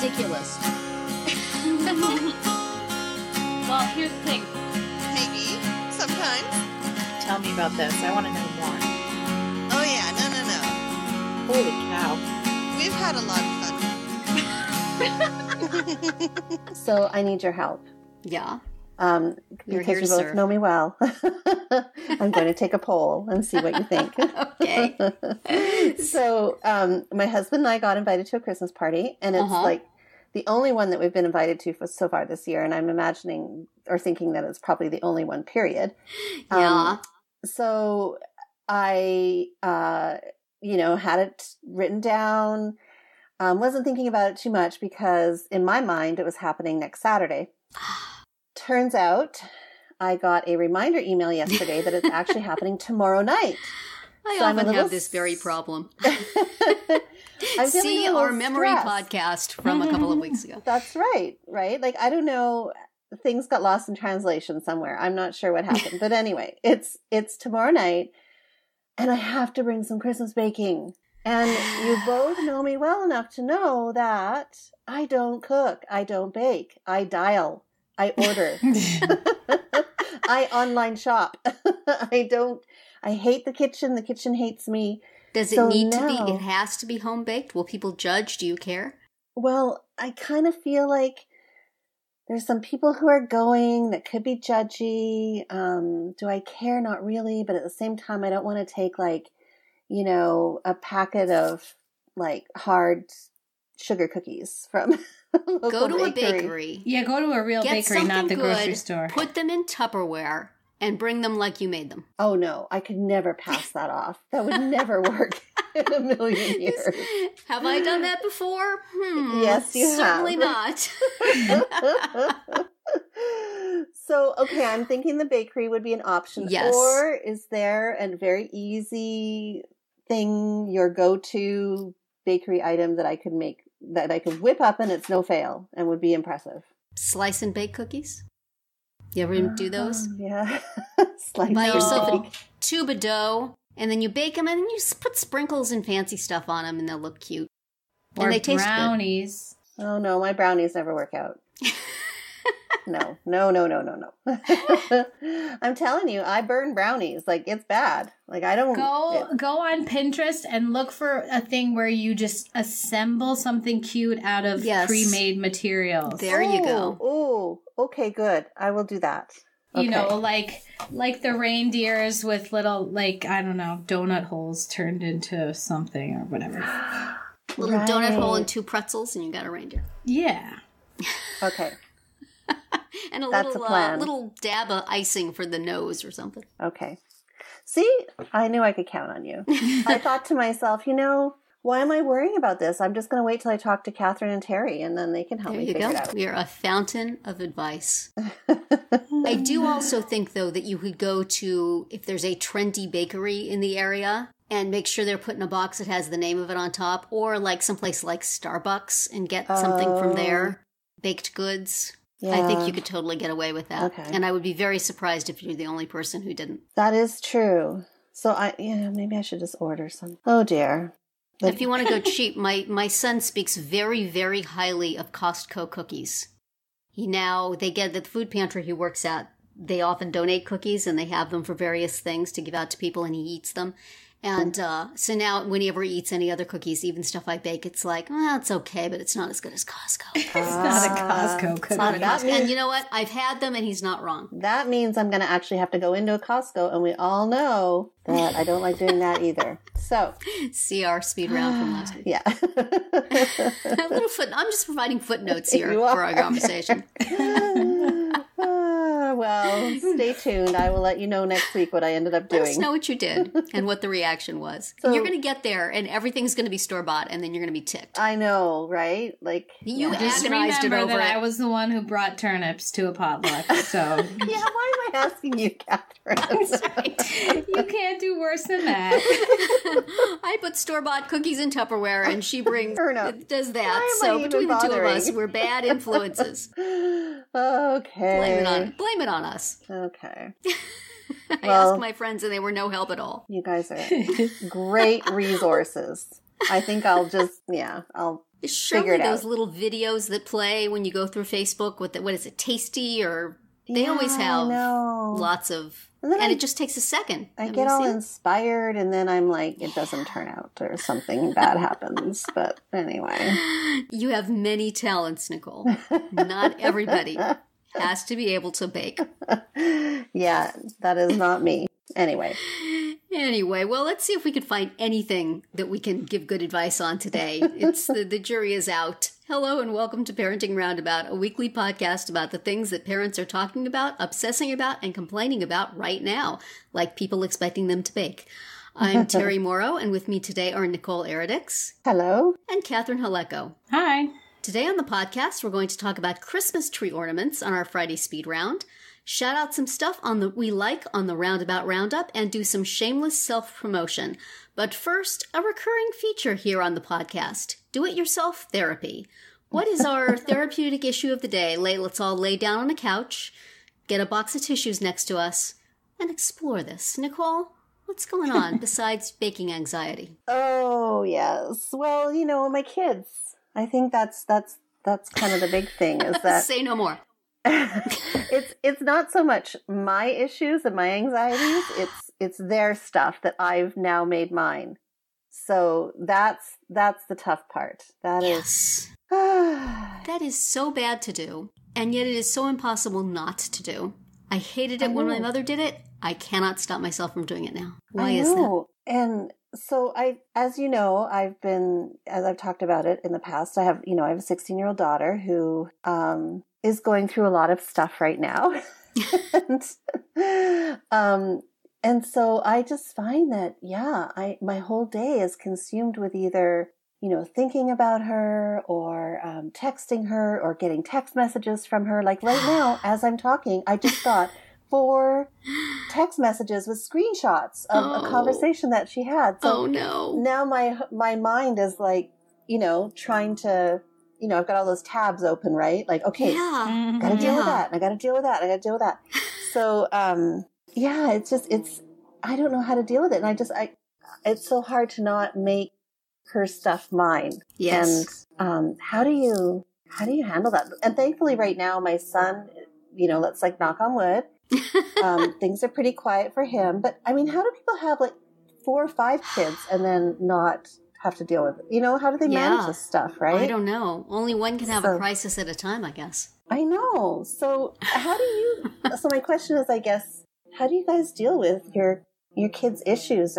ridiculous. Well, here's the thing. Maybe. Sometimes. Tell me about this. I want to know more. Oh, yeah. No. Holy cow. We've had a lot of fun. So I need your help. Yeah. Because You're you here to both serve. know me well. I'm going to take a poll and see what you think. Okay. So my husband and I got invited to a Christmas party, and it's like the only one that we've been invited to for so far this year, and I'm imagining or thinking that it's probably the only one, period. Yeah. So I, had it written down, wasn't thinking about it too much because in my mind it was happening next Saturday. Turns out I got a reminder email yesterday that it's actually happening tomorrow night. I often have this very problem. See our memory podcast from a couple of weeks ago. That's right? Like, I don't know. Things got lost in translation somewhere. I'm not sure what happened. But anyway, it's tomorrow night, and I have to bring some Christmas baking. And you both know me well enough to know that I don't cook. I don't bake. I dial. I order. I online shop. I hate the kitchen. The kitchen hates me. Does it need to be? It has to be home baked? Will people judge? Do you care? Well, I kind of feel like there's some people who are going that could be judgy. Do I care? Not really. But at the same time, I don't want to take a packet of hard sugar cookies from go to a bakery. Yeah, go to a real bakery, not the grocery store. Put them in Tupperware and bring them like you made them. Oh, no. I could never pass that off. That would never work in a million years. Have I done that before? Yes, you certainly have. Certainly not. So, okay, I'm thinking the bakery would be an option. Yes. Or is there a very easy thing, your go-to bakery item that I could make, that I could whip up and it's no fail and would be impressive? Slice and bake cookies? You ever do those? Yeah. Buy yourself a tube of dough, and then you bake them, and then you just put sprinkles and fancy stuff on them, and they'll look cute. Or and they taste brownies. Good. Oh, no, my brownies never work out. No. I'm telling you, I burn brownies. It's bad. I don't... Go on Pinterest and look for a thing where you just assemble something cute out of pre-made materials. There you go. Oh, okay, good. I will do that. Okay. You know, like the reindeers with little, donut holes turned into something or whatever. Little donut hole and 2 pretzels, and you got a reindeer. Yeah. Okay. And a That's little a plan. Little dab of icing for the nose or something. Okay. See? I knew I could count on you. I thought to myself, why am I worrying about this? I'm just going to wait till I talk to Catherine and Terri, and then they can help me figure it out. We are a fountain of advice. I do also think, though, that you could go to, if there's a trendy bakery in the area, and make sure they're put in a box that has the name of it on top, or someplace like Starbucks and get something from there. Baked goods. Yeah. I think you could totally get away with that. Okay. And I would be very surprised if you're the only person who didn't. That is true. So maybe I should just order some. Oh dear. If you want to go cheap, my son speaks very, very highly of Costco cookies. They get at the food pantry he works at, they often donate cookies and they have them for various things to give out to people, and he eats them. And so now whenever he eats any other cookies, even stuff I bake, it's it's okay, but it's not as good as Costco. It's not a Costco cookie. It's not a Costco. And you know what? I've had them, and he's not wrong. That means I'm going to actually have to go into a Costco, and we all know that I don't like doing that either. So, see our speed round from last week. Yeah. A little I'm just providing footnotes here for our conversation. Well, stay tuned. I will let you know next week what I ended up doing. Let us know what you did and what the reaction was. So, you're going to get there, and everything's going to be store-bought, and then you're going to be ticked. I know, right? You just agonized it over that I was the one who brought turnips to a potluck, so... Yeah, why am I asking you, Catherine? You can't do worse than that. I put store-bought cookies in Tupperware, and she does that. Why am so I between even the two of bothering? us, we're bad influences. Okay. Blame it on us. Okay. I asked my friends, and they were no help at all. You guys are great resources. I think I'll just, I'll figure it out. Those little videos that play when you go through Facebook with what is it, Tasty, or they always have lots of, and it just takes a second. I get all inspired, and then I'm like, it doesn't turn out, or something bad happens. But anyway. You have many talents, Nicole. Not everybody has to be able to bake. Yeah, that is not me. Anyway, well, let's see if we can find anything that we can give good advice on today. It's the jury is out. Hello and welcome to Parenting Roundabout, a weekly podcast about the things that parents are talking about, obsessing about, and complaining about right now, like people expecting them to bake. I'm Terri Morrow, and with me today are Nicole Eridix. Hello. And Catherine Haleko. Hi. Today on the podcast, we're going to talk about Christmas tree ornaments on our Friday speed round, shout out some stuff we like on the Roundabout Roundup, and do some shameless self-promotion. But first, a recurring feature here on the podcast, do-it-yourself therapy. What is our therapeutic issue of the day? Let's all lay down on a couch, get a box of tissues next to us, and explore this. Nicole, what's going on besides baking anxiety? Oh, yes. Well, my kids. I think that's kind of the big thing is that... Say no more. It's not so much my issues and my anxieties. It's their stuff that I've now made mine. So that's the tough part. That is so bad to do, and yet it is so impossible not to do. I hated it when my mother did it. I cannot stop myself from doing it now. Why is that? And so as you know, as I've talked about it in the past, I have a 16-year-old daughter who is going through a lot of stuff right now. And so I just find that, my whole day is consumed with either, thinking about her or texting her or getting text messages from her. Like right now, as I'm talking, I just got 4 text messages with screenshots of a conversation that she had. So now my mind is like, trying to, I've got all those tabs open, right? Like, okay, gotta deal with that. And I gotta deal with that. I gotta deal with that. So, I don't know how to deal with it. And it's so hard to not make her stuff mine. Yes. And, how do you handle that? And thankfully right now, my son, let's knock on wood. Things are pretty quiet for him. But I mean, how do people have 4 or 5 kids and then not have to deal with it? How do they manage this stuff, right? I don't know. Only one can have a crisis at a time, I guess. I know. So so my question is, I guess, how do you guys deal with your kids' issues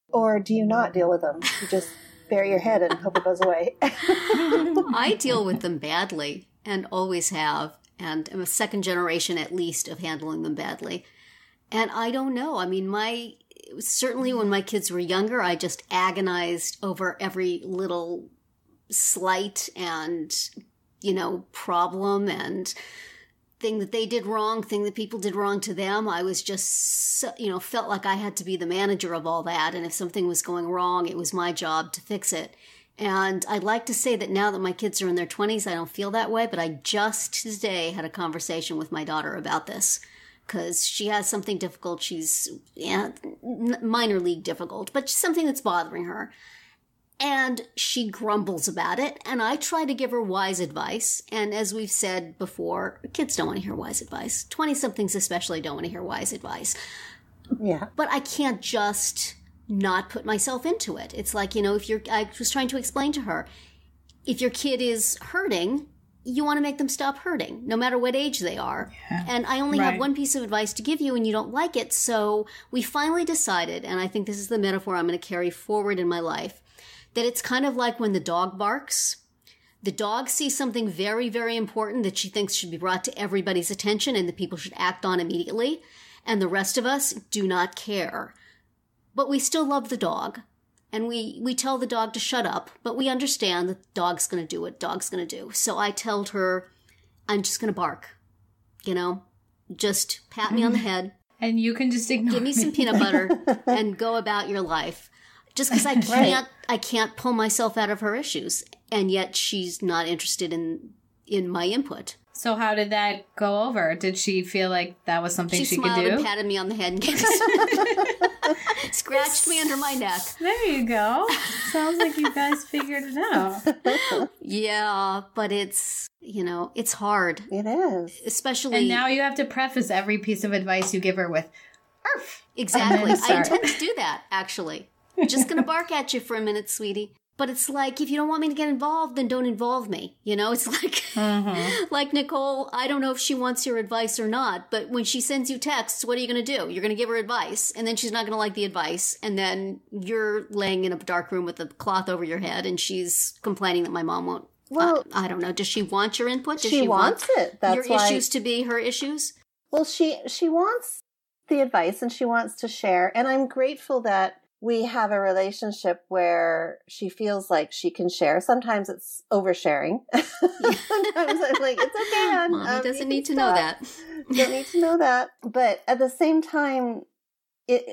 or do you not deal with them? You just bury your head and hope it goes away. I deal with them badly and always have. And I'm a second generation at least of handling them badly. And I don't know. I mean, certainly when my kids were younger, I just agonized over every little slight and, problem and thing that they did wrong, thing that people did wrong to them. I was just, felt like I had to be the manager of all that. And if something was going wrong, it was my job to fix it. And I'd like to say that now that my kids are in their 20s, I don't feel that way. But I just today had a conversation with my daughter about this. Because she has something difficult. She's minor league difficult, but something that's bothering her. And she grumbles about it. And I try to give her wise advice. And as we've said before, kids don't want to hear wise advice. 20-somethings especially don't want to hear wise advice. Yeah. But I can't just not put myself into it. It's like, I was trying to explain to her, if your kid is hurting, you want to make them stop hurting, no matter what age they are. Yeah. And I only have one piece of advice to give you, and you don't like it. So we finally decided, and I think this is the metaphor I'm going to carry forward in my life, that it's kind of like when the dog barks. The dog sees something very, very important that she thinks should be brought to everybody's attention and that people should act on immediately. And the rest of us do not care. But we still love the dog. And we tell the dog to shut up, but we understand that the dog's going to do what dog's going to do. So I told her, I'm just going to bark. Just pat me on the head. And you can just ignore Give me some peanut butter and go about your life. Just because I can't pull myself out of her issues. And yet she's not interested in in my input. So how did that go over? Did she feel like that was something she could do? She smiled and patted me on the head and scratched me under my neck. There you go. Sounds like you guys figured it out. Yeah, but it's, it's hard. It is. Especially... And now you have to preface every piece of advice you give her with, "Arf." Exactly. I intend to do that, actually. I'm just going to bark at you for a minute, sweetie. But it's like, if you don't want me to get involved, then don't involve me. It's like, like Nicole, I don't know if she wants your advice or not, but when she sends you texts, what are you going to do? You're going to give her advice, and then she's not going to like the advice, and then you're laying in a dark room with a cloth over your head, and she's complaining that my mom won't. Well, I don't know. Does she want your input? Does she wants it. That's your issues to be her issues? Well, she wants the advice, and she wants to share, and I'm grateful that we have a relationship where she feels like she can share. Sometimes it's oversharing. Sometimes I'm like, it's okay, hon. Mommy doesn't need to know that. You don't need to know that. But at the same time,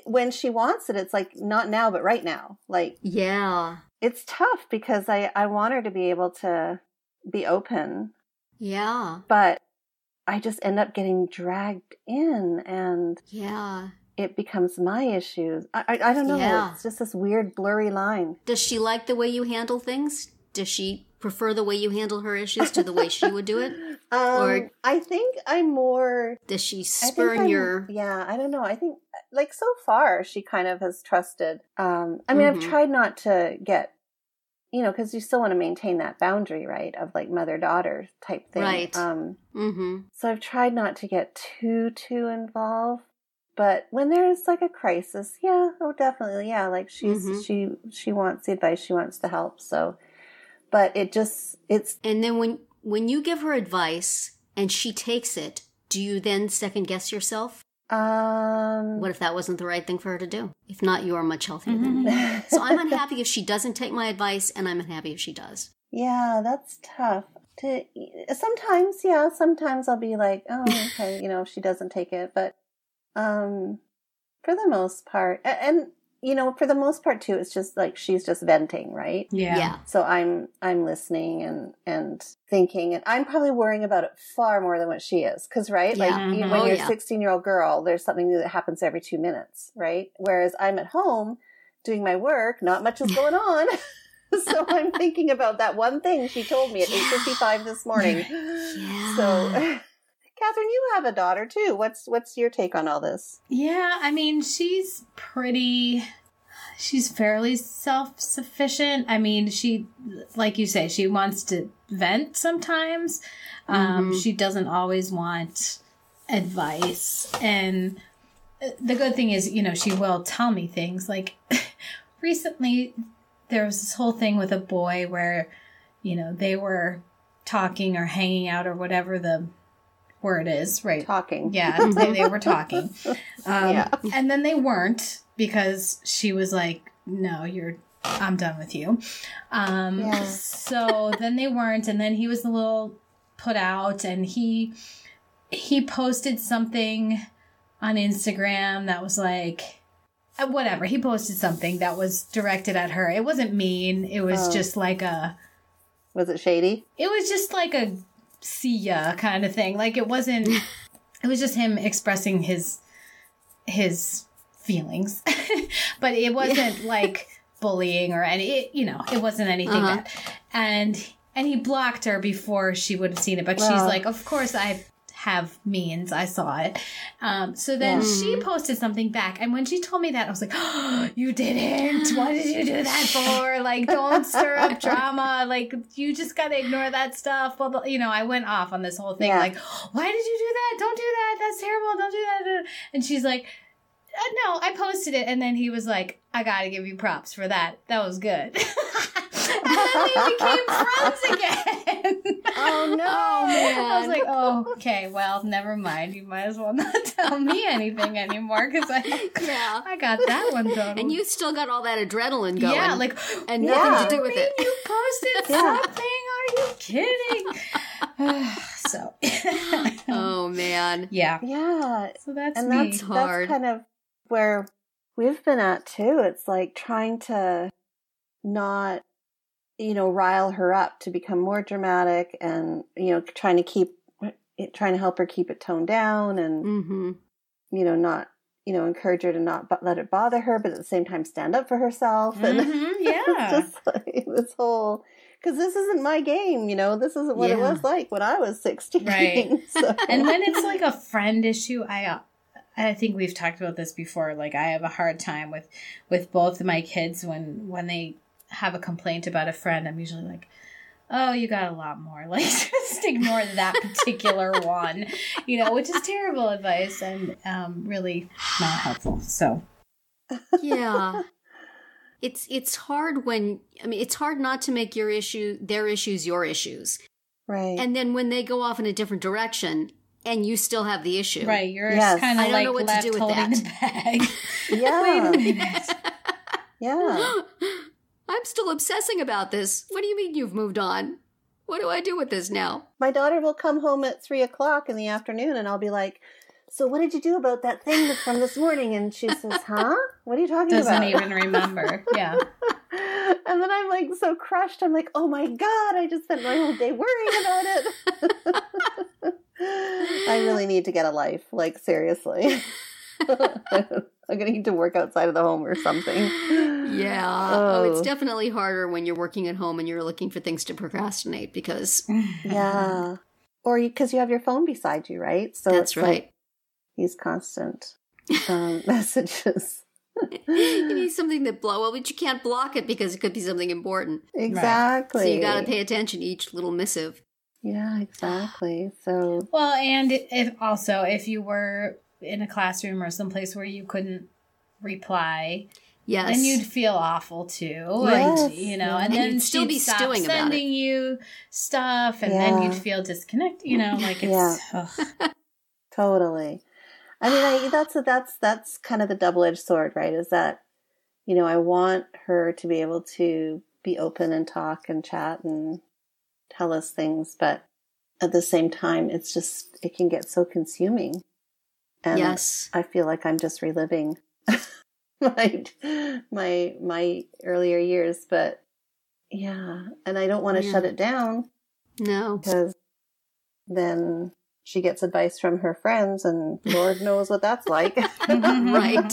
when she wants it, it's like, not now, but right now. Like, yeah. It's tough because I want her to be able to be open. Yeah. But I just end up getting dragged in, and... Yeah. It becomes my issues. I don't know. Yeah. It's just this weird blurry line. Does she like the way you handle things? Does she prefer the way you handle her issues to the way she would do it? Or I think I'm more... Does she spurn your... Yeah, I don't know. I think, like, so far, she kind of has trusted. I mean, I've tried not to get, because you still want to maintain that boundary, right, of, like, mother-daughter type thing. Right. So I've tried not to get too involved. But when there's like a crisis, definitely, yeah. Like she wants the advice, she wants the help. So, but it's. And then when you give her advice and she takes it, do you then second guess yourself? What if that wasn't the right thing for her to do? If not, you are much healthier than me. So I'm unhappy if she doesn't take my advice, and I'm unhappy if she does. Yeah, that's tough. Sometimes I'll be like, oh, okay, if she doesn't take it, but. For the most part, and for the most part too, it's just like she's just venting, right? Yeah. So I'm listening and thinking, and I'm probably worrying about it far more than what she is, because when you're a 16-year-old girl, there's something new that happens every 2 minutes, right? Whereas I'm at home doing my work, not much is going on. So I'm thinking about that one thing she told me at 8:55 this morning. Yeah. So. Catherine, you have a daughter too. What's your take on all this? Yeah, I mean, she's fairly self-sufficient. I mean, she, like you say, she wants to vent sometimes. She doesn't always want advice. And the good thing is, she will tell me things. Like, recently, there was this whole thing with a boy where, they were talking or hanging out or whatever the word is, right? Talking. Yeah, they were talking. And then they weren't, because she was like, no, I'm done with you. So then they weren't, and then he was a little put out, and he posted something on Instagram that was like, whatever. He posted something that was directed at her. It wasn't mean. It was just like Was it shady? It was just like a see ya kind of thing. Like, it was just him expressing his feelings. But it wasn't like bullying or it wasn't anything bad. And he blocked her before she would have seen it. But she's like, of course I have means. I saw it. So then she posted something back. And when she told me that, I was like, oh, you didn't. What did you do that for? Like, don't stir up drama. Like, you just got to ignore that stuff. Well, I went off on this whole thing. Like, why did you do that? Don't do that. That's terrible. Don't do that. And she's like, no, I posted it. And then he was like, I got to give you props for that. That was good. And then we became friends again. Oh, no, man. I was like, oh, okay, well, never mind. You might as well not tell me anything anymore, because I got that one done. And you still got all that adrenaline going. Yeah, like, and nothing to do with it. You posted something? Are you kidding? So. Oh, man. Yeah. Yeah. So that's hard. That's kind of where we've been at, too. It's like trying to not rile her up to become more dramatic and, trying to help her keep it toned down and, not, encourage her to not let it bother her, but at the same time stand up for herself. And yeah. it's just like this whole, because this isn't my game, this isn't what it was like when I was 16. Right. So. And when it's like a friend issue, I think we've talked about this before. Like, I have a hard time with both of my kids when they have a complaint about a friend. I'm usually like, oh, you got a lot more. Like, just ignore that particular one, which is terrible advice and really not helpful. So, yeah. It's hard it's hard not to make their issues your issues. Right. And then when they go off in a different direction and you still have the issue. Right. You're kind of like left holding the bag. Yeah. Wait a minute. Yeah. I'm still obsessing about this. What do you mean you've moved on? What do I do with this now? My daughter will come home at 3:00 in the afternoon and I'll be like, so what did you do about that thing from this morning? And she says, huh? What are you talking about? Doesn't even remember. Yeah. And then I'm like so crushed. I'm like, oh my God, I just spent my whole day worrying about it. I really need to get a life. Like, seriously. I'm going to need to work outside of the home or something. Yeah. Oh, it's definitely harder when you're working at home and you're looking for things to procrastinate because... Yeah. Or because you have your phone beside you, right? So that's right. Like these constant messages. You need something that but you can't block it because it could be something important. Exactly. Right. So you got to pay attention to each little missive. Yeah, exactly. So... Well, and if you were in a classroom or someplace where you couldn't reply, then you'd feel awful too. Yes. And, and then you'd still be stop stewing about it. sending you stuff, and then you'd feel disconnected. Like it's Totally. I mean, that's kind of the double-edged sword, right? Is that I want her to be able to be open and talk and chat and tell us things, but at the same time, it can get so consuming. And yes. I feel like I'm just reliving my earlier years, but yeah. And I don't want to shut it down. No. Because then she gets advice from her friends and Lord knows what that's like. Right.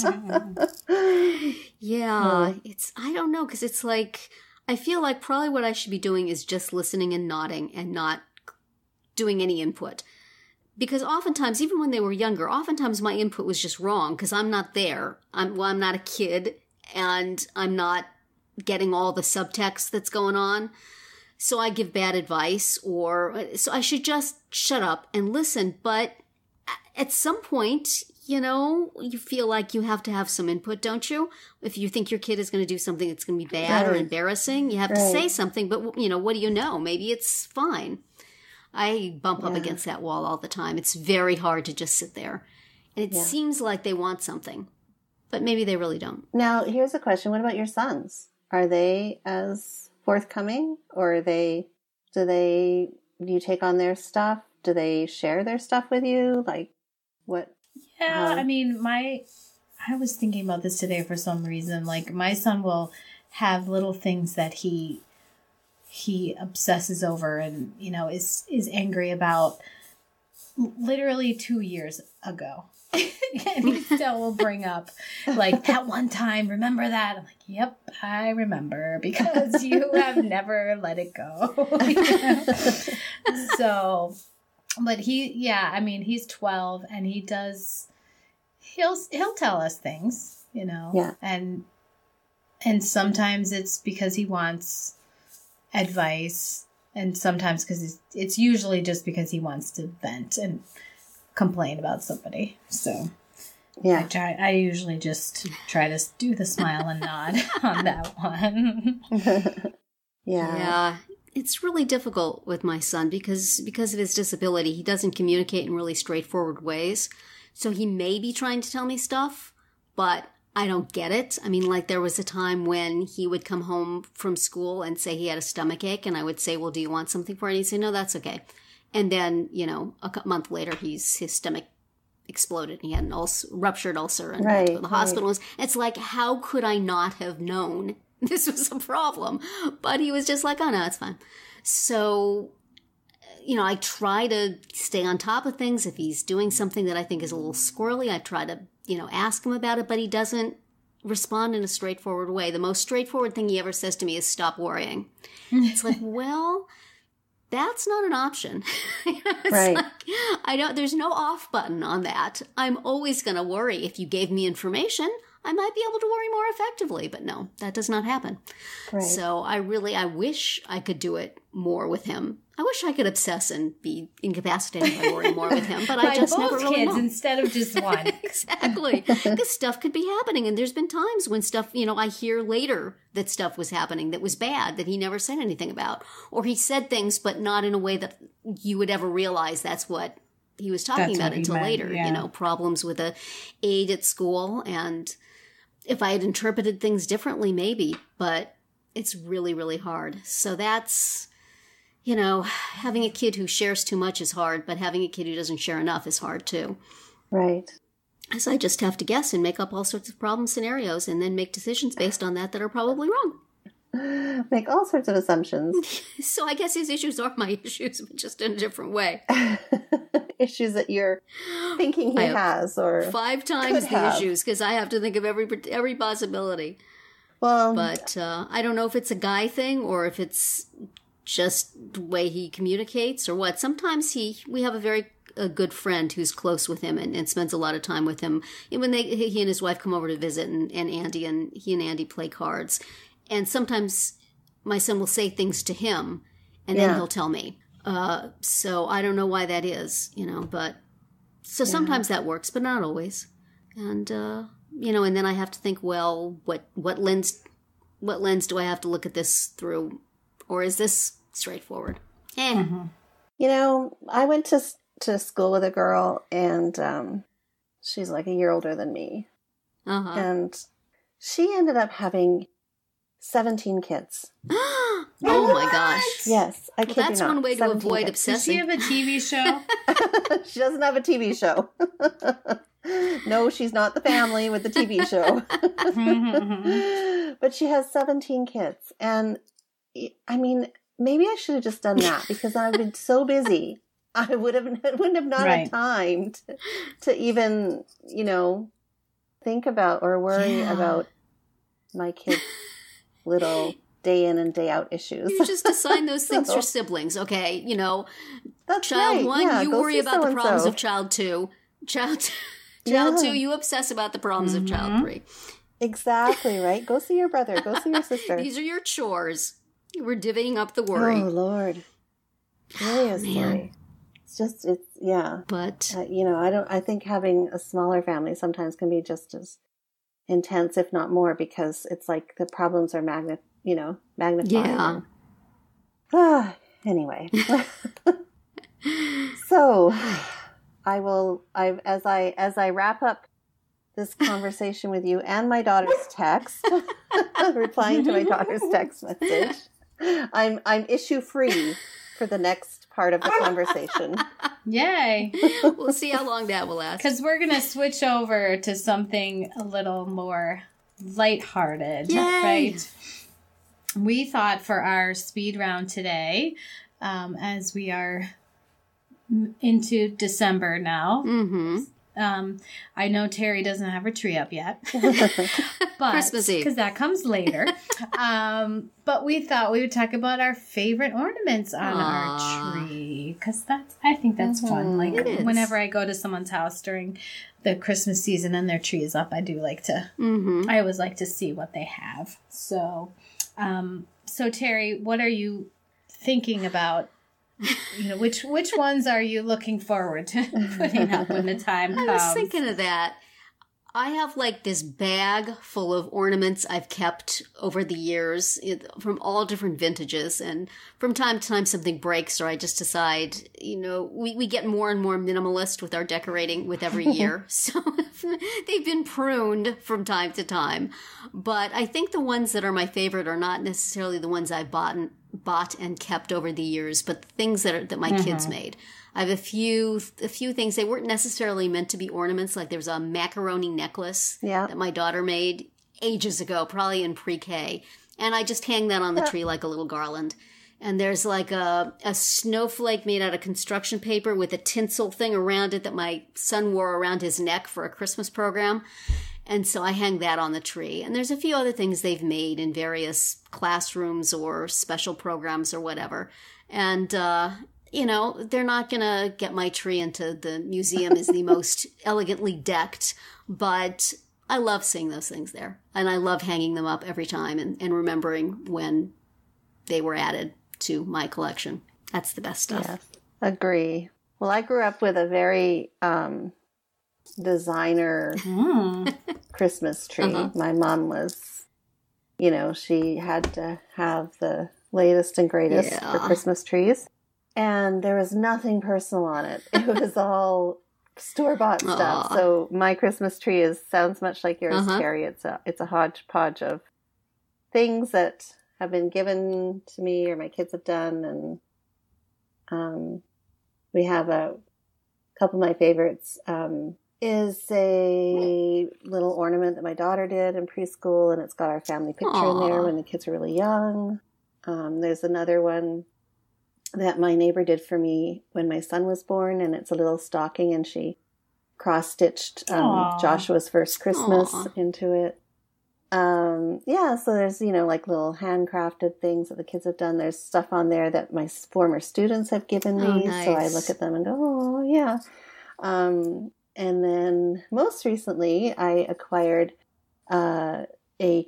Yeah. I don't know, because it's like, I feel like probably what I should be doing is just listening and nodding and not doing any input. Because oftentimes, even when they were younger, oftentimes my input was just wrong because I'm not there. I'm not a kid and I'm not getting all the subtext that's going on. So I give bad advice so I should just shut up and listen. But at some point, you feel like you have to have some input, don't you? If you think your kid is going to do something that's going to be bad or embarrassing, you have to say something. But, what do you know? Maybe it's fine. I bump up against that wall all the time. It's very hard to just sit there. And it seems like they want something, but maybe they really don't. Now, here's a question. What about your sons? Are they as forthcoming, or do you take on their stuff? Do they share their stuff with you? Like, what? Yeah, I mean, I was thinking about this today for some reason. Like, my son will have little things that he obsesses over and, is angry about literally 2 years ago. And he still will bring up, like, that one time, remember that? I'm like, yep, I remember, because you have never let it go. So, but he's 12 and he'll tell us things, and sometimes it's because he wants advice, and sometimes because it's usually just because he wants to vent and complain about somebody. So I usually just try to do the smile and nod on that one. Yeah, it's really difficult with my son because of his disability. He doesn't communicate in really straightforward ways, so he may be trying to tell me stuff, but I don't get it. I mean, like, there was a time when he would come home from school and say he had a stomach ache, and I would say, well, do you want something for it? And he'd say, no, that's okay. And then, a month later, his stomach exploded. And he had ruptured ulcer and had to go to the hospital. It's like, how could I not have known this was a problem. But he was just like, oh, no, it's fine. So, I try to stay on top of things. If he's doing something that I think is a little squirrely, I try to, ask him about it, but he doesn't respond in a straightforward way. The most straightforward thing he ever says to me is stop worrying. It's like, well, that's not an option. Right. Like, there's no off button on that. I'm always going to worry. If you gave me information, I might be able to worry more effectively, but no, that does not happen. Right. So I wish I could do it more with him. I wish I could obsess and be incapacitated by worrying more with him, but I just never really kids know. Instead of just one. Exactly. This stuff could be happening, and there's been times when stuff, I hear later that stuff was happening that was bad that he never said anything about, or he said things but not in a way that you would ever realize that's what he was talking about until later. Yeah. Problems with a aide at school, and if I had interpreted things differently, maybe, but it's really, really hard. So that's, having a kid who shares too much is hard, but having a kid who doesn't share enough is hard too. Right. So I just have to guess and make up all sorts of problem scenarios and then make decisions based on that are probably wrong. Make all sorts of assumptions. So I guess his issues are my issues, but just in a different way. Issues that you're thinking he has, or 5 times the issues, because I have to think of every possibility. Well, but I don't know if it's a guy thing or if it's just the way he communicates or what. Sometimes we have a good friend who's close with him and spends a lot of time with him. And when he and his wife come over to visit, and he and Andy play cards. And sometimes my son will say things to him, and then he'll tell me. So I don't know why that is, but so sometimes that works, but not always. And, and then I have to think, well, what lens do I have to look at this through? Or is this straightforward? I went to school with a girl, and she's like a year older than me. And she ended up having 17 kids. Oh my gosh. Yes, I kid you not. That's one way to avoid kids. obsessing. Does she have a TV show? She doesn't have a TV show. No, she's not the family with the TV show. But she has 17 kids. And I mean, maybe I should have just done that, because I've been so busy. I wouldn't have not had time to even, think about or worry about my kids' little day in and day out issues. You just assign those things for siblings, okay? That's child right. 1, you worry about the problems of child 2. Child 2, you obsess about the problems of child 3. Exactly, right? Go see your brother. Go see your sister. These are your chores. We're divvying up the worry. Oh, Lord. Seriously. But I think having a smaller family sometimes can be just as intense, if not more, because it's like the problems are magnified. Yeah. Anyway. So as I wrap up this conversation with you and my daughter's text, replying to my daughter's text message, I'm issue free for the next part of the conversation. Yay. We'll see how long that will last. Because we're going to switch over to something a little more lighthearted. Yay. Right? We thought for our speed round today, as we are into December now, I know Terri doesn't have her tree up yet, but Christmas Eve, because that comes later. But we thought we would talk about our favorite ornaments on our tree, because I think that's fun. Like whenever I go to someone's house during the Christmas season and their tree is up, I do like to. I always like to see what they have. So, so Terri, what are you thinking about? Which ones are you looking forward to putting up when the time comes? I was thinking of that. I have like this bag full of ornaments I've kept over the years from all different vintages. And from time to time something breaks, or I just decide, we get more and more minimalist with our decorating with every year. So they've been pruned from time to time. But I think the ones that are my favorite are not necessarily the ones I've bought and kept over the years, but the things that my kids made. I have a few things. They weren't necessarily meant to be ornaments. Like there was a macaroni necklace that my daughter made ages ago, probably in pre-K. And I just hang that on the tree like a little garland. And there's like a snowflake made out of construction paper with a tinsel thing around it that my son wore around his neck for a Christmas program. And so I hang that on the tree. And there's a few other things they've made in various classrooms or special programs or whatever. And, they're not going to get my tree into the museum as the most elegantly decked, but I love seeing those things there. And I love hanging them up every time and remembering when they were added to my collection. That's the best stuff. Yes, agree. Well, I grew up with a very designer Christmas tree. My mom was, she had to have the latest and greatest for Christmas trees. And there was nothing personal on it. It was all store-bought stuff. So my Christmas tree sounds much like yours, Terri. It's a hodgepodge of things that have been given to me or my kids have done. And we have a couple of my favorites. Is a little ornament that my daughter did in preschool, and it's got our family picture in there when the kids were really young. There's another one that my neighbor did for me when my son was born, and it's a little stocking, and she cross-stitched Joshua's first Christmas into it. So there's, like little handcrafted things that the kids have done. There's stuff on there that my former students have given me, nice. So I look at them and go, oh, yeah. And then most recently, I acquired a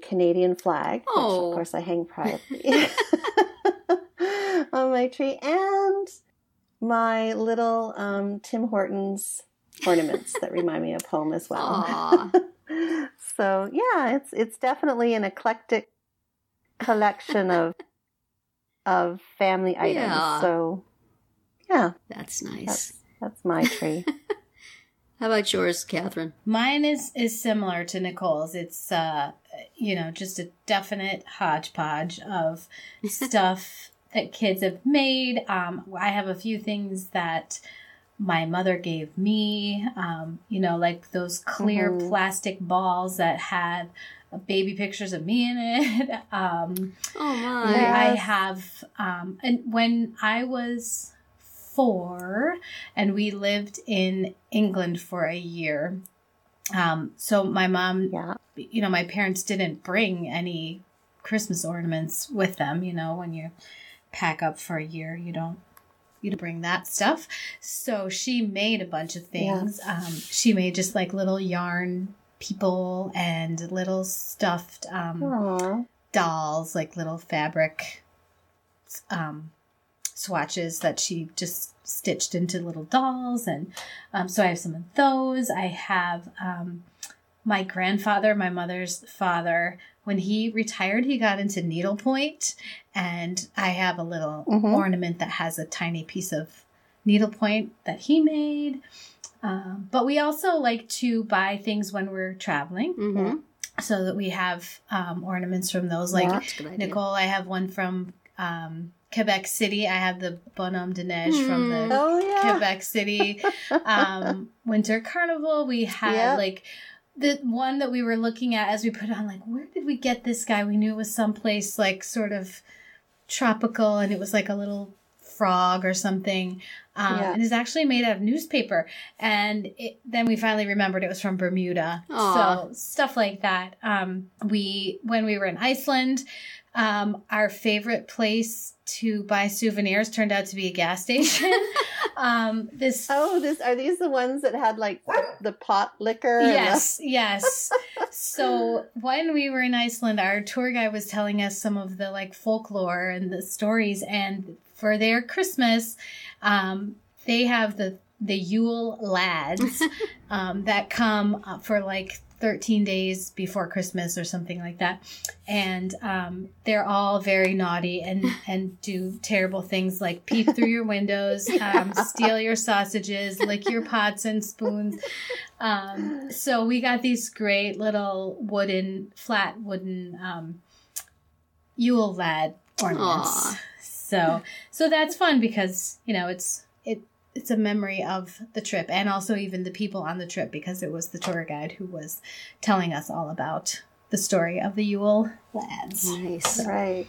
Canadian flag, which of course I hang proudly on my tree, and my little Tim Hortons ornaments that remind me of home as well. So yeah, it's definitely an eclectic collection of family items. Yeah. So yeah, that's nice. That's my tree. How about yours, Catherine? Mine is similar to Nicole's. It's, just a definite hodgepodge of stuff that kids have made. I have a few things that my mother gave me, like those clear plastic balls that had baby pictures of me in it. Oh, my. I have, and when I was 4 and we lived in England for a year. So my mom, my parents didn't bring any Christmas ornaments with them. When you pack up for a year, you don't bring that stuff. So she made a bunch of things. She made just like little yarn people and little stuffed dolls, like little fabric swatches that she just stitched into little dolls. And so I have some of those. I have my grandfather, my mother's father, when he retired, he got into needlepoint, and I have a little ornament that has a tiny piece of needlepoint that he made. But we also like to buy things when we're traveling, so that we have ornaments from those. Like Nicole, I have one from Quebec City. I have the bonhomme de neige from the Quebec City Winter Carnival. We had like the one that we were looking at as we put on, like, where did we get this guy? We knew it was someplace like sort of tropical, and it was like a little frog or something. And it's actually made out of newspaper. And then we finally remembered it was from Bermuda. So stuff like that. When we were in Iceland, our favorite place to buy souvenirs turned out to be a gas station. Are these the ones that had like the pot liquor? Yes. So when we were in Iceland, our tour guide was telling us some of the like folklore and the stories, and for their Christmas, they have the Yule lads that come for like 13 days before Christmas or something like that. And they're all very naughty and do terrible things like peep through your windows, steal your sausages, lick your pots and spoons. So we got these great little flat wooden Yule lad ornaments. So that's fun because, it's a memory of the trip, and also even the people on the trip, because it was the tour guide who was telling us all about the story of the Yule lads. Nice. Right.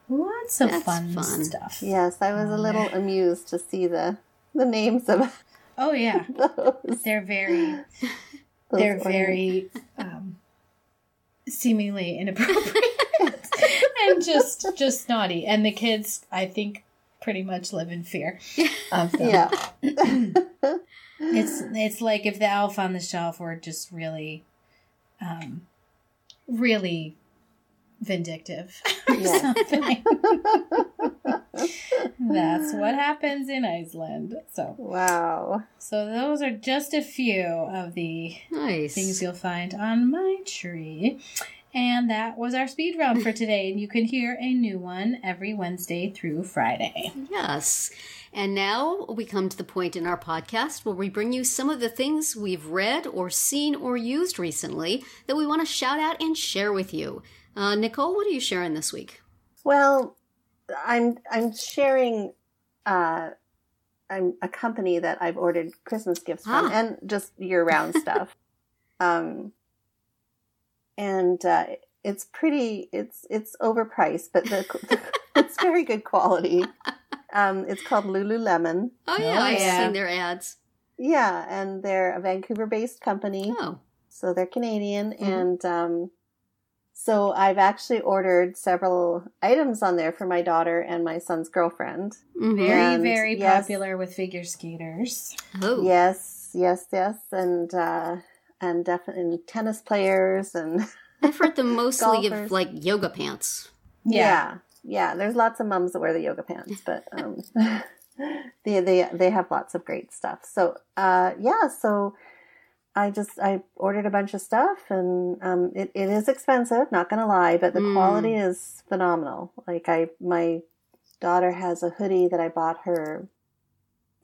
Lots of That's fun stuff. Yes, I was a little amused to see the names of Oh yeah, those. they're very those very seemingly inappropriate and just naughty. And the kids, I think, pretty much live in fear of them. Yeah. It's like if the elf on the shelf were just really, really vindictive or Yeah. something. That's what happens in Iceland. Wow. So those are just a few of the Nice. things you'll find on my tree. And that was our speed round for today. And you can hear a new one every Wednesday through Friday. Yes. And now we come to the point in our podcast where we bring you some of the things we've read or seen or used recently that we want to shout out and share with you. Nicole, what are you sharing this week? Well, I'm sharing I'm a company that I've ordered Christmas gifts from and just year-round stuff. And it's pretty it's overpriced, but it's very good quality. It's called Lululemon. Oh yeah, I've seen their ads. Yeah, and they're a Vancouver-based company. Oh. So they're Canadian, and so I've actually ordered several items on there for my daughter and my son's girlfriend. Mm-hmm. Very, very popular with figure skaters. Oh. Yes, and definitely tennis players, and I've heard them mostly give golfers. like yoga pants. Yeah. There's lots of mums that wear the yoga pants, but they have lots of great stuff. So so I ordered a bunch of stuff, and it is expensive, not gonna lie, but the quality is phenomenal. Like my daughter has a hoodie that I bought her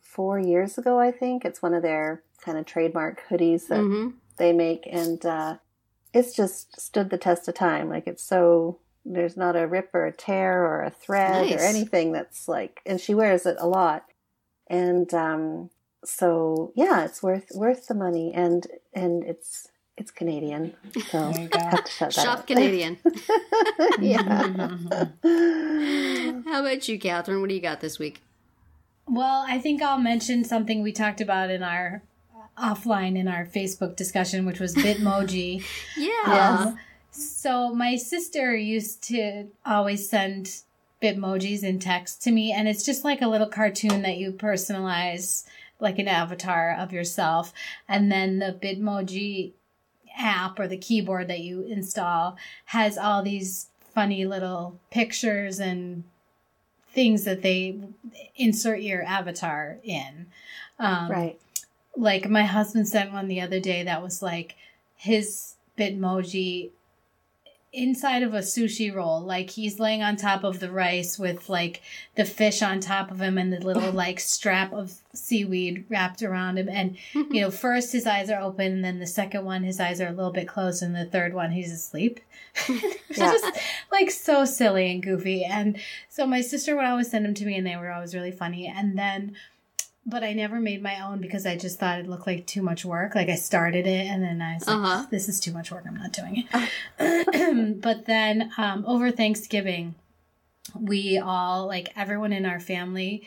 4 years ago, I think. It's one of their kind of trademark hoodies that they make, and it's just stood the test of time. Like there's not a rip or a tear or a thread or anything that's like, and she wears it a lot. And so yeah, it's worth the money, and it's Canadian. So There you go. have to shut that Shop up. Canadian. Yeah. How about you, Catherine? What do you got this week? Well, I think I'll mention something we talked about in our offline in our Facebook discussion, which was Bitmoji. Yeah. So my sister used to always send Bitmojis in text to me, and it's just like a little cartoon that you personalize, like an avatar of yourself. And then the Bitmoji app or the keyboard that you install has all these funny little pictures and things that they insert your avatar in. Right. Like my husband sent one the other day that was like his Bitmoji inside of a sushi roll. Like he's laying on top of the rice with like the fish on top of him and the little like strap of seaweed wrapped around him. And, you know, first his eyes are open, and then the second one, his eyes are a little bit closed, and the third one, he's asleep. It's just like so silly and goofy. And so my sister would always send them to me, and they were always really funny. And then, but I never made my own because I just thought it looked like too much work. Like I started it, and then I was like, this is too much work. I'm not doing it. But then over Thanksgiving, we all, like everyone in our family,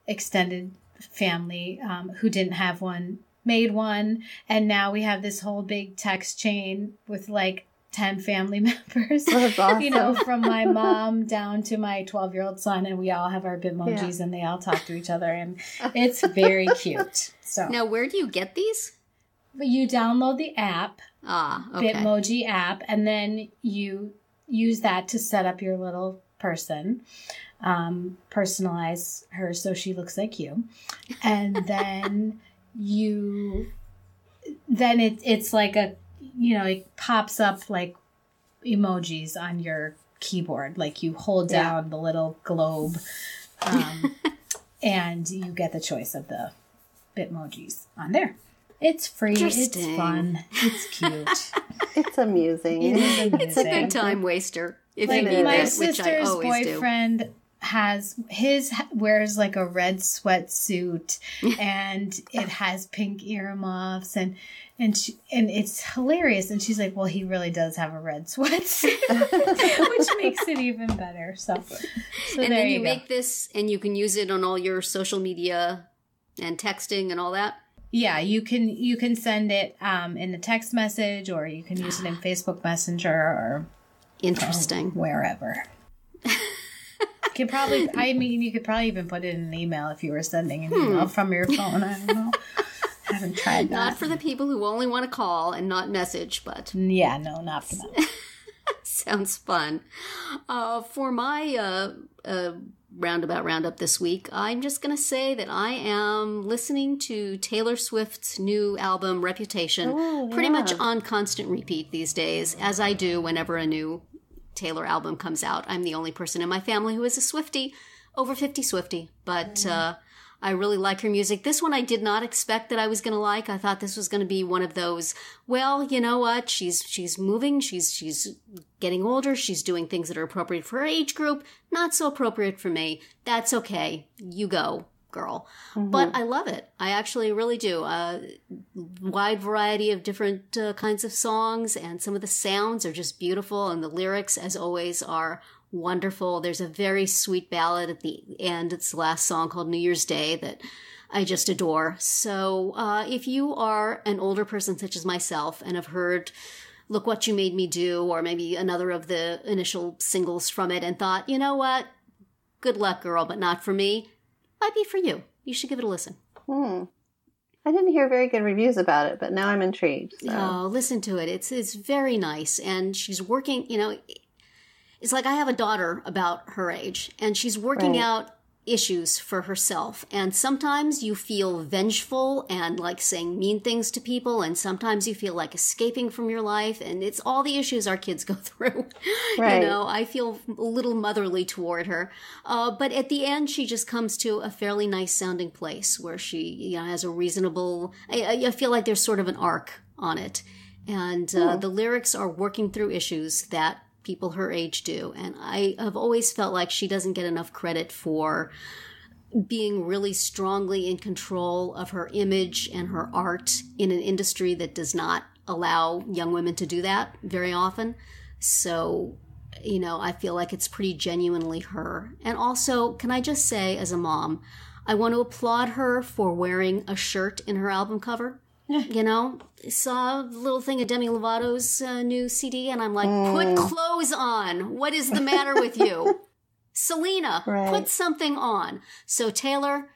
extended family who didn't have one, made one. And now we have this whole big text chain with like 10 family members, That's awesome. you know, from my mom down to my 12-year-old son, and we all have our Bitmojis, and they all talk to each other, and it's very cute. So Now, where do you get these? you download the app, Okay. Bitmoji app, and then you use that to set up your little person, personalize her so she looks like you, and then it's like a, you know, it pops up like emojis on your keyboard. Like you hold down the little globe, and you get the choice of the Bitmojis on there. It's free. It's Interesting. fun. It's cute. It's amusing. It is It's a amusing. good time waster. If you Like need my it, which I sister's always do. boyfriend wears like a red sweatsuit and it has pink earmuffs and it's hilarious. And she's like, well, he really does have a red sweatsuit, which makes it even better. So and then you make this and you can use it on all your social media and texting and all that. Yeah, you can send it in a text message, or you can use it in Facebook Messenger or interesting wherever. You could probably even put it in an email if you were sending an email from your phone. I don't know. I haven't tried that. Not for the people who only want to call and not message, but yeah, no, not for them. Sounds fun. For my Roundup this week, I'm just going to say that I am listening to Taylor Swift's new album, Reputation, pretty much on constant repeat these days, as I do whenever a new Taylor album comes out. I'm the only person in my family who is a Swiftie, over 50 Swiftie, but I really like her music. This one I did not expect that I was going to like. I thought this was going to be one of those, well, you know what? She's moving. She's getting older. She's doing things that are appropriate for her age group. Not so appropriate for me. That's okay. You go, girl. Mm-hmm. But I love it. I actually really do. Wide variety of different kinds of songs, and some of the sounds are just beautiful, and the lyrics, as always, are wonderful. There's a very sweet ballad at the end. It's the last song called New Year's Day that I just adore. So if you are an older person such as myself and have heard Look What You Made Me Do, or maybe another of the initial singles from it, and thought, you know what, good luck, girl, but not for me, might be for you. You should give it a listen. I didn't hear very good reviews about it, but now I'm intrigued. So. Oh, listen to it. It's very nice. And she's working, it's like I have a daughter about her age, and she's working out issues for herself. And sometimes you feel vengeful and like saying mean things to people, and sometimes you feel like escaping from your life, and it's all the issues our kids go through. I feel a little motherly toward her. But at the end, she just comes to a fairly nice sounding place where she has a reasonable, I feel like there's sort of an arc on it. And the lyrics are working through issues that people her age do. And I have always felt like she doesn't get enough credit for being really strongly in control of her image and her art in an industry that does not allow young women to do that very often. So, I feel like it's pretty genuinely her. And also, can I just say, as a mom, I want to applaud her for wearing a shirt in her album cover. Saw a little thing of Demi Lovato's new CD, and I'm like, put clothes on. What is the matter with you? Selena, put something on. So Taylor,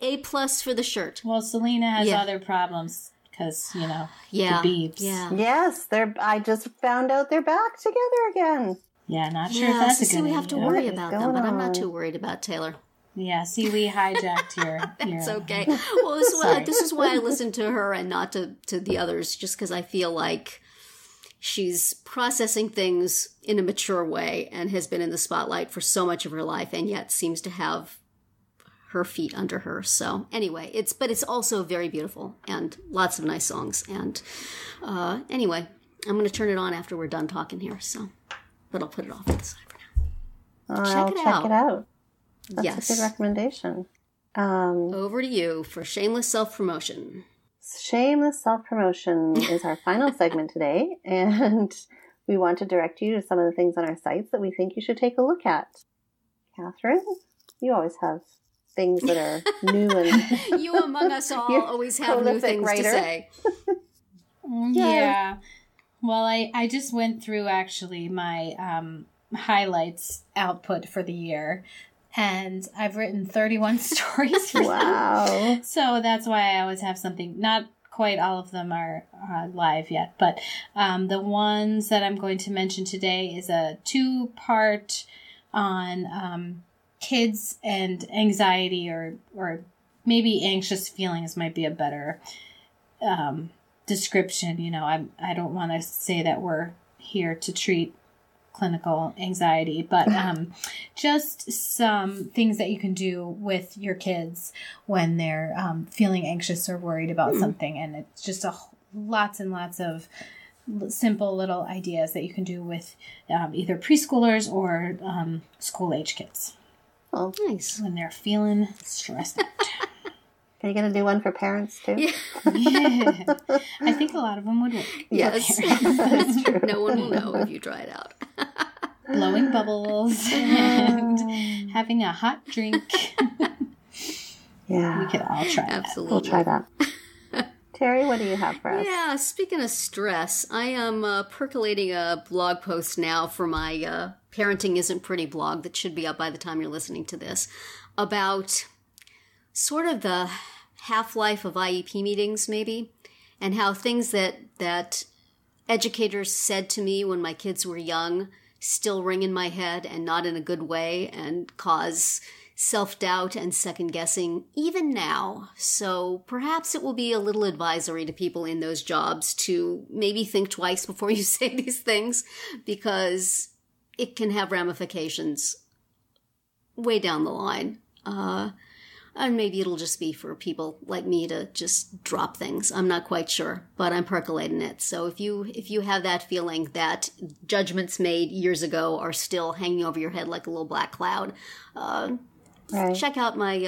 A+ for the shirt. Well, Selena has other problems because, the Biebs. Yeah. Yes, I just found out they're back together again. Yeah, not sure if that's a good idea. We have to worry about them, but I'm not too worried about Taylor. Yeah, see, we hijacked your... That's okay. Well, this is why I listen to her and not to the others, just because I feel like she's processing things in a mature way and has been in the spotlight for so much of her life, and yet seems to have her feet under her. So anyway, it's also very beautiful and lots of nice songs. And anyway, I'm going to turn it on after we're done talking here. So, but I'll put it off to the side for now. Check it out. That's a good recommendation. Over to you for Shameless Self-Promotion. Shameless Self-Promotion is our final segment today, and we want to direct you to some of the things on our sites that we think you should take a look at. Catherine, you always have things that are new and... You among us all always have new things to say. Yeah. Well, I just went through, actually, my highlights output for the year. And I've written 31 stories for them. So that's why I always have something. Not quite all of them are live yet. But the ones that I'm going to mention today is a 2-part on kids and anxiety, or maybe anxious feelings might be a better description. I don't want to say that we're here to treat clinical anxiety, but just some things that you can do with your kids when they're feeling anxious or worried about something. And it's just lots and lots of simple little ideas that you can do with either preschoolers or school-age kids. Oh, Nice. when they're feeling stressed out. are you going to do one for parents too? Yeah. Yeah. I think a lot of them would work. Yes. That's true. No one will know if you try it out. Blowing bubbles and having a hot drink. Yeah. We could all try Absolutely. We'll try that. Terri, what do you have for us? Yeah, speaking of stress, I am percolating a blog post now for my Parenting Isn't Pretty blog that should be up by the time you're listening to this, about sort of the half-life of IEP meetings, maybe, and how things that educators said to me when my kids were young still ring in my head, and not in a good way, and cause self-doubt and second-guessing even now. So perhaps it will be a little advisory to people in those jobs to maybe think twice before you say these things, because it can have ramifications way down the line. And maybe it'll just be for people like me to just drop things. I'm not quite sure, but I'm percolating it. So if you have that feeling that judgments made years ago are still hanging over your head like a little black cloud, Right. check out my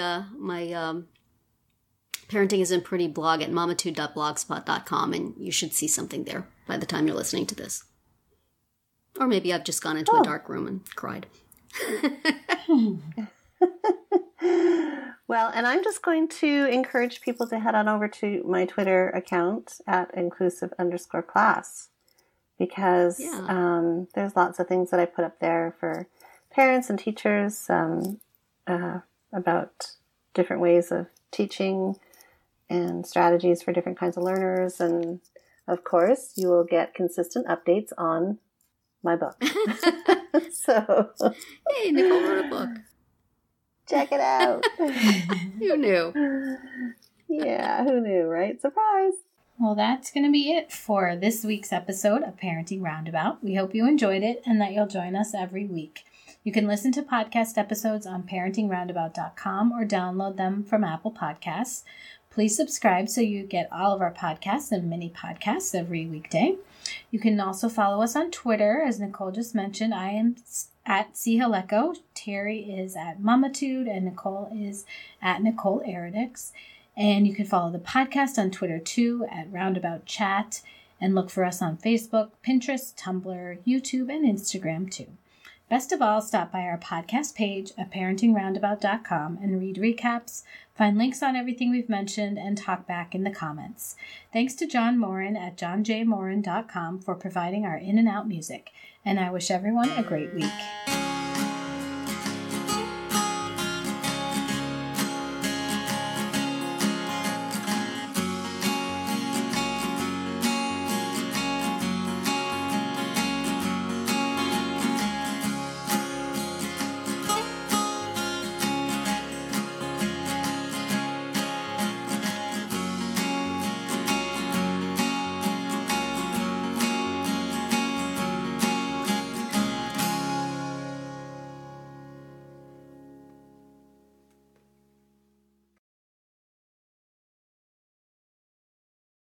Parenting Isn't Pretty blog at mamatude.blogspot.com, and you should see something there by the time you're listening to this. Or maybe I've just gone into a dark room and cried. Well, and I'm just going to encourage people to head on over to my Twitter account at inclusive_class, because there's lots of things that I put up there for parents and teachers about different ways of teaching and strategies for different kinds of learners. And of course, you will get consistent updates on my book. So, Hey, Nicole wrote a book. check it out. Who knew? Yeah, who knew, right? Surprise. Well, that's going to be it for this week's episode of Parenting Roundabout. We hope you enjoyed it and that you'll join us every week. You can listen to podcast episodes on parentingroundabout.com or download them from Apple Podcasts. Please subscribe so you get all of our podcasts and mini podcasts every weekday. You can also follow us on Twitter. As Nicole just mentioned, I am at Chihaleco, Terri is at Mamatude, and Nicole is at Nicole Eridix. And you can follow the podcast on Twitter too at Roundabout Chat, and look for us on Facebook, Pinterest, Tumblr, YouTube, and Instagram too. Best of all, stop by our podcast page at parentingroundabout.com and read recaps, find links on everything we've mentioned, and talk back in the comments. Thanks to John Morin at johnjmorin.com for providing our in and out music, and I wish everyone a great week.